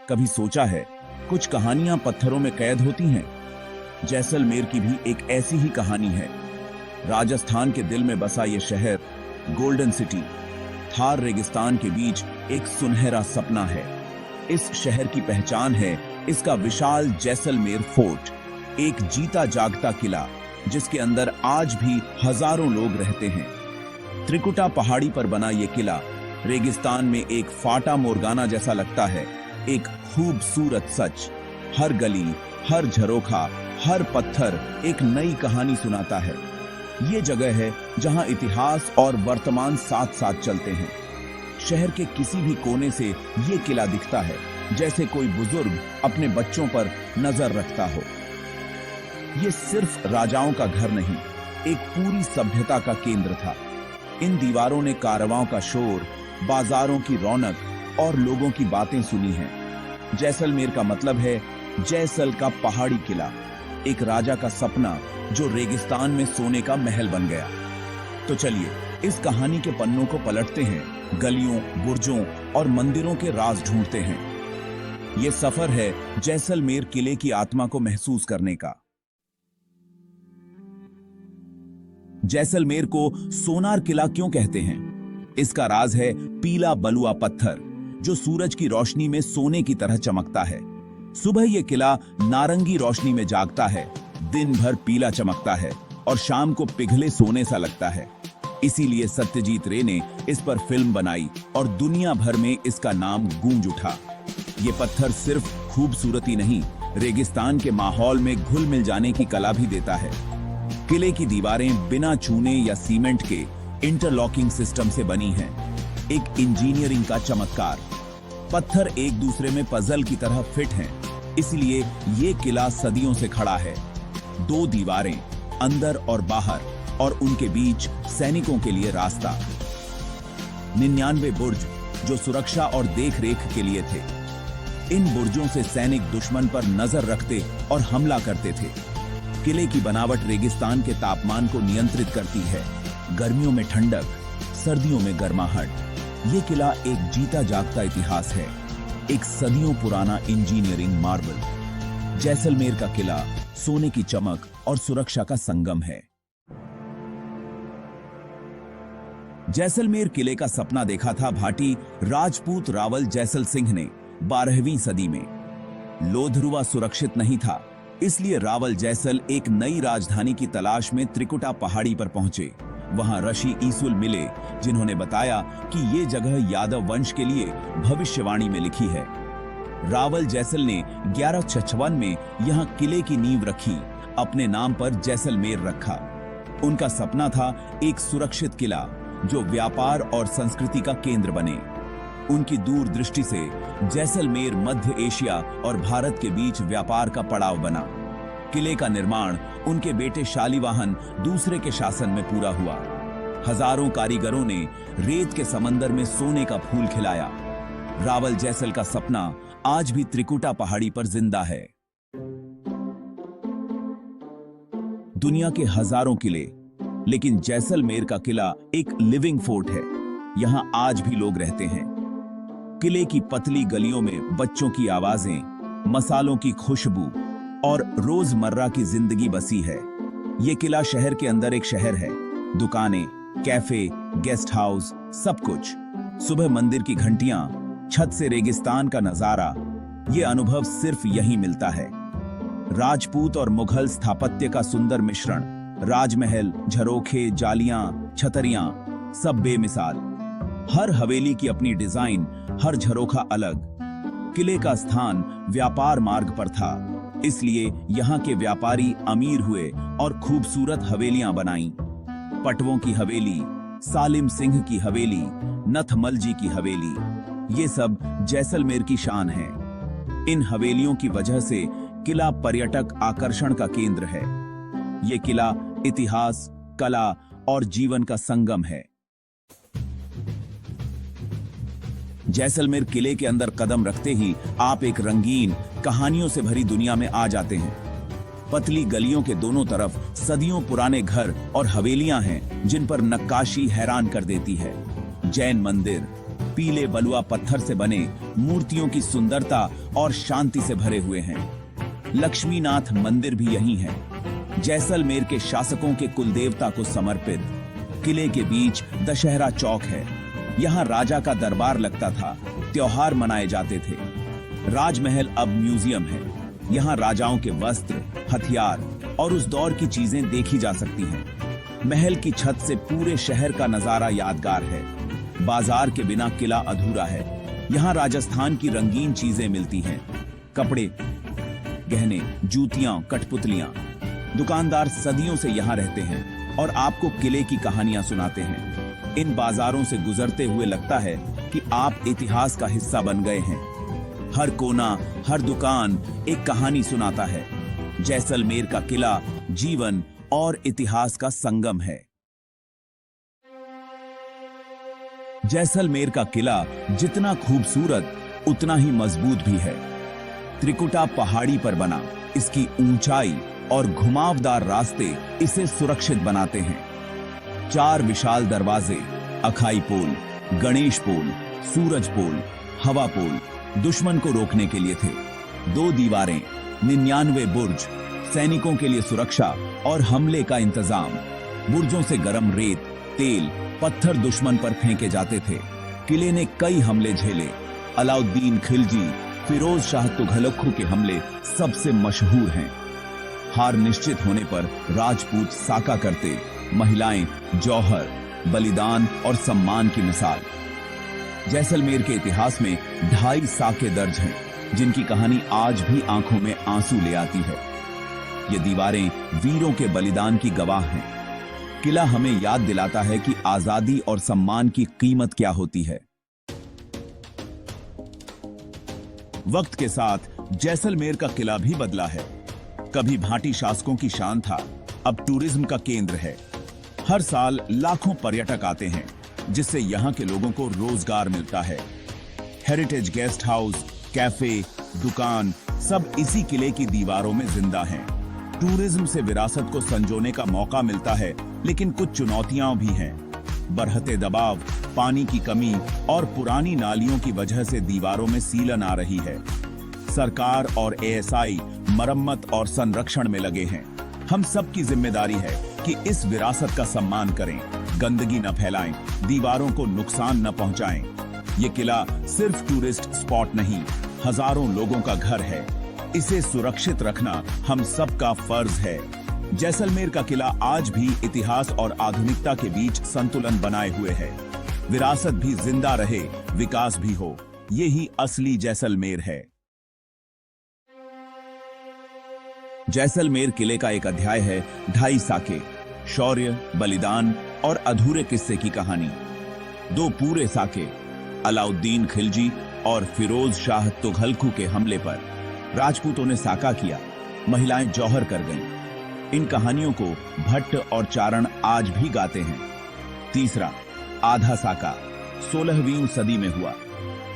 कभी सोचा है कुछ कहानियां पत्थरों में कैद होती हैं? जैसलमेर की भी एक ऐसी ही कहानी है। राजस्थान के दिल में बसा ये शहर गोल्डन सिटी थार रेगिस्तान के बीच एक सुनहरा सपना है। इस शहर की पहचान है इसका विशाल जैसलमेर फोर्ट, एक जीता जागता किला जिसके अंदर आज भी हजारों लोग रहते हैं। त्रिकुटा पहाड़ी पर बना ये किला रेगिस्तान में एक फाटा मोरगाना जैसा लगता है, एक खूबसूरत सच। हर गली, हर झरोखा, हर पत्थर एक नई कहानी सुनाता है। ये जगह है जहां इतिहास और वर्तमान साथ साथ चलते हैं। शहर के किसी भी कोने से ये किला दिखता है, जैसे कोई बुजुर्ग अपने बच्चों पर नजर रखता हो। ये सिर्फ राजाओं का घर नहीं, एक पूरी सभ्यता का केंद्र था। इन दीवारों ने कारवां का शोर, बाजारों की रौनक और लोगों की बातें सुनी हैं। जैसलमेर का मतलब है जैसल का पहाड़ी किला, एक राजा का सपना जो रेगिस्तान में सोने का महल बन गया। तो चलिए इस कहानी के पन्नों को पलटते हैं, गलियों, बुर्जों और मंदिरों के राज ढूंढते हैं। यह सफर है जैसलमेर किले की आत्मा को महसूस करने का। जैसलमेर को सोनार किला क्यों कहते हैं? इसका राज है पीला बलुआ पत्थर जो सूरज की रोशनी में सोने की तरह चमकता है। सुबह यह किला नारंगी रोशनी में जागता है, दिन भर पीला चमकता है और शाम को पिघले सोने सा लगता है। इसीलिए सत्यजीत रे ने इस पर फिल्म बनाई और दुनिया भर में इसका नाम गूंज उठा। ये पत्थर सिर्फ खूबसूरती नहीं, रेगिस्तान के माहौल में घुल मिल जाने की कला भी देता है। किले की दीवारें बिना चूने या सीमेंट के इंटरलॉकिंग सिस्टम से बनी हैं, एक इंजीनियरिंग का चमत्कार। पत्थर एक दूसरे में पजल की तरह फिट हैं, इसलिए ये किला सदियों से खड़ा है। दो दीवारें अंदर और बाहर, और उनके बीच सैनिकों के लिए रास्ता। 99 बुर्ज जो सुरक्षा और देखरेख के लिए थे। इन बुर्जों से सैनिक दुश्मन पर नजर रखते और हमला करते थे। किले की बनावट रेगिस्तान के तापमान को नियंत्रित करती है, गर्मियों में ठंडक, सर्दियों में गर्माहट। ये किला एक जीता जागता इतिहास है, एक सदियों पुराना इंजीनियरिंग मार्वल। जैसलमेर का किला सोने की चमक और सुरक्षा का संगम है। जैसलमेर किले का सपना देखा था भाटी राजपूत रावल जैसल सिंह ने 12वीं सदी में। लोधरुआ सुरक्षित नहीं था, इसलिए रावल जैसल एक नई राजधानी की तलाश में त्रिकुटा पहाड़ी पर पहुंचे। वहां ऋषि ईसुल मिले जिन्होंने बताया कि ये जगह यादव वंश के लिए भविष्यवाणी में लिखी है। रावल जैसल ने 1156 में यहां किले की नींव रखी, अपने नाम पर जैसलमेर रखा। उनका सपना था एक सुरक्षित किला जो व्यापार और संस्कृति का केंद्र बने। उनकी दूरदृष्टि से जैसलमेर मध्य एशिया और भारत के बीच व्यापार का पड़ाव बना। किले का निर्माण उनके बेटे शालिवाहन दूसरे के शासन में पूरा हुआ। हजारों कारीगरों ने रेत के समंदर में सोने का फूल खिलाया। रावल जैसल का सपना आज भी त्रिकुटा पहाड़ी पर जिंदा है। दुनिया के हजारों किले, लेकिन जैसलमेर का किला एक लिविंग फोर्ट है। यहां आज भी लोग रहते हैं। किले की पतली गलियों में बच्चों की आवाजें, मसालों की खुशबू और रोजमर्रा की जिंदगी बसी है। यह किला शहर के अंदर एक शहर है। दुकानें, कैफे, गेस्ट हाउस, सब कुछ। सुबह मंदिर की घंटियां, छत से रेगिस्तान का नजारा, यह अनुभव सिर्फ यहीं मिलता है। राजपूत और मुगल स्थापत्य का सुंदर मिश्रण, राजमहल, झरोखे, जालियां, छतरियां, सब बेमिसाल। हर हवेली की अपनी डिजाइन, हर झरोखा अलग। किले का स्थान व्यापार मार्ग पर था, इसलिए यहाँ के व्यापारी अमीर हुए और खूबसूरत हवेलियां बनाईं। पटवों की हवेली, सालिम सिंह की हवेली, नथमल जी की हवेली, ये सब जैसलमेर की शान है। इन हवेलियों की वजह से किला पर्यटक आकर्षण का केंद्र है। ये किला इतिहास, कला और जीवन का संगम है। जैसलमेर किले के अंदर कदम रखते ही आप एक रंगीन, कहानियों से भरी दुनिया में आ जाते हैं। पतली गलियों के दोनों तरफ सदियों पुराने घर और हवेलियां हैं जिन पर नक्काशी हैरान कर देती है। जैन मंदिर, पीले बलुआ पत्थर से बने मूर्तियों की सुंदरता और शांति से भरे हुए हैं। लक्ष्मीनाथ मंदिर भी यही है। जैसलमेर के शासकों के कुलदेवता को समर्पित किले के बीच दशहरा चौक है। यहाँ राजा का दरबार लगता था, त्योहार मनाए जाते थे। राजमहल अब म्यूजियम है। यहाँ राजाओं के वस्त्र, हथियार और उस दौर की चीजें देखी जा सकती हैं। महल की छत से पूरे शहर का नजारा यादगार है। बाजार के बिना किला अधूरा है। यहाँ राजस्थान की रंगीन चीजें मिलती हैं, कपड़े, गहने, जूतियां, कठपुतलियां। दुकानदार सदियों से यहाँ रहते हैं और आपको किले की कहानियां सुनाते हैं। इन बाजारों से गुजरते हुए लगता है कि आप इतिहास का हिस्सा बन गए हैं। हर कोना, हर दुकान एक कहानी सुनाता है। जैसलमेर का किला जीवन और इतिहास का संगम है। जैसलमेर का किला जितना खूबसूरत उतना ही मजबूत भी है। त्रिकुटा पहाड़ी पर बना इसकी ऊंचाई और घुमावदार रास्ते इसे सुरक्षित बनाते हैं। 4 विशाल दरवाजे, अखाई पोल, गणेश पोल, सूरज पोल, हवा पोल दुश्मन को रोकने के लिए थे। 2 दीवारें, 99 बुर्ज, सैनिकों के लिए सुरक्षा और हमले का इंतजाम। बुर्जों से गर्म रेत, तेल, पत्थर दुश्मन पर फेंके जाते थे। किले ने कई हमले झेले। अलाउद्दीन खिलजी, फिरोज शाह तुघलक के हमले सबसे मशहूर हैं। हार निश्चित होने पर राजपूत साका करते, महिलाएं जौहर, बलिदान और सम्मान की मिसाल। जैसलमेर के इतिहास में 2.5 साके दर्ज हैं, जिनकी कहानी आज भी आंखों में आंसू ले आती है। ये दीवारें वीरों के बलिदान की गवाह हैं। किला हमें याद दिलाता है कि आजादी और सम्मान की कीमत क्या होती है। वक्त के साथ जैसलमेर का किला भी बदला है। कभी भाटी शासकों की शान था, अब टूरिज्म का केंद्र है। हर साल लाखों पर्यटक आते हैं, जिससे यहाँ के लोगों को रोजगार मिलता है। हेरिटेज गेस्ट हाउस, कैफे, दुकान सब इसी किले की दीवारों में जिंदा हैं। टूरिज्म से विरासत को संजोने का मौका मिलता है, लेकिन कुछ चुनौतियां भी हैं। बढ़ते दबाव, पानी की कमी और पुरानी नालियों की वजह से दीवारों में सीलन आ रही है। सरकार और एएसआई मरम्मत और संरक्षण में लगे हैं। हम सब की जिम्मेदारी है कि इस विरासत का सम्मान करें, गंदगी न फैलाएं, दीवारों को नुकसान न पहुंचाएं। ये किला सिर्फ टूरिस्ट स्पॉट नहीं, हजारों लोगों का घर है। इसे सुरक्षित रखना हम सबका फर्ज है। जैसलमेर का किला आज भी इतिहास और आधुनिकता के बीच संतुलन बनाए हुए है। विरासत भी जिंदा रहे, विकास भी हो। यही असली जैसलमेर है। जैसलमेर किले का एक अध्याय है 2.5 साके, शौर्य, बलिदान और अधूरे किस्से की कहानी। 2 पूरे साके, अलाउद्दीन खिलजी और फिरोज शाह तुघलक के हमले पर राजपूतों ने साका किया, महिलाएं जौहर कर गईं। इन कहानियों को भट्ट और चारण आज भी गाते हैं। तीसरा, आधा साका, 16वीं सदी में हुआ।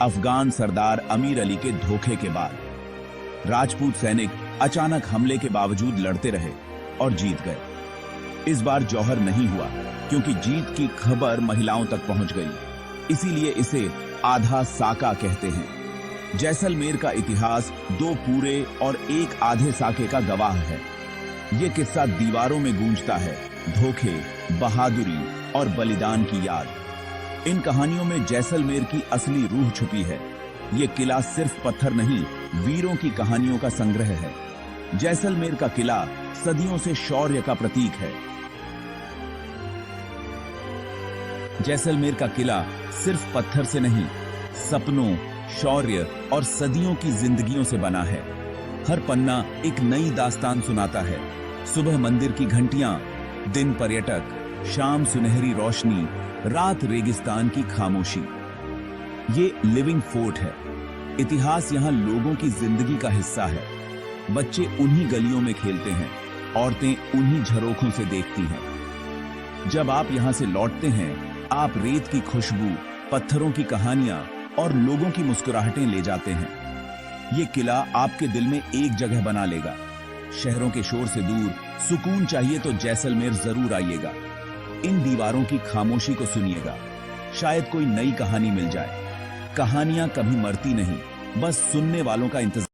अफगान सरदार अमीर अली के धोखे के बाद राजपूत सैनिक अचानक हमले के बावजूद लड़ते रहे और जीत गए। इस बार जौहर नहीं हुआ, क्योंकि जीत की खबर महिलाओं तक पहुंच गई। इसीलिए इसे आधा साका कहते हैं। जैसलमेर का इतिहास 2 पूरे और 1 आधे साके का गवाह है। ये किस्सा दीवारों में गूंजता है, धोखे, बहादुरी और बलिदान की याद। इन कहानियों में जैसलमेर की असली रूह छुपी है। ये किला सिर्फ पत्थर नहीं, वीरों की कहानियों का संग्रह है। जैसलमेर का किला सदियों से शौर्य का प्रतीक है। जैसलमेर का किला सिर्फ पत्थर से नहीं, सपनों, शौर्य और सदियों की जिंदगियों से बना है। हर पन्ना एक नई दास्तान सुनाता है। सुबह मंदिर की घंटियां, दिन पर्यटक, शाम सुनहरी रोशनी, रात रेगिस्तान की खामोशी। ये लिविंग फोर्ट है। इतिहास यहाँ लोगों की जिंदगी का हिस्सा है। बच्चे उन्हीं गलियों में खेलते हैं, औरतें उन्हीं झरोखों से देखती हैं। जब आप यहाँ से लौटते हैं, आप रेत की खुशबू, पत्थरों की कहानियां और लोगों की मुस्कुराहटें ले जाते हैं। ये किला आपके दिल में एक जगह बना लेगा। शहरों के शोर से दूर सुकून चाहिए तो जैसलमेर जरूर आइएगा। इन दीवारों की खामोशी को सुनिएगा, शायद कोई नई कहानी मिल जाए। कहानियां कभी मरती नहीं, बस सुनने वालों का इंतजार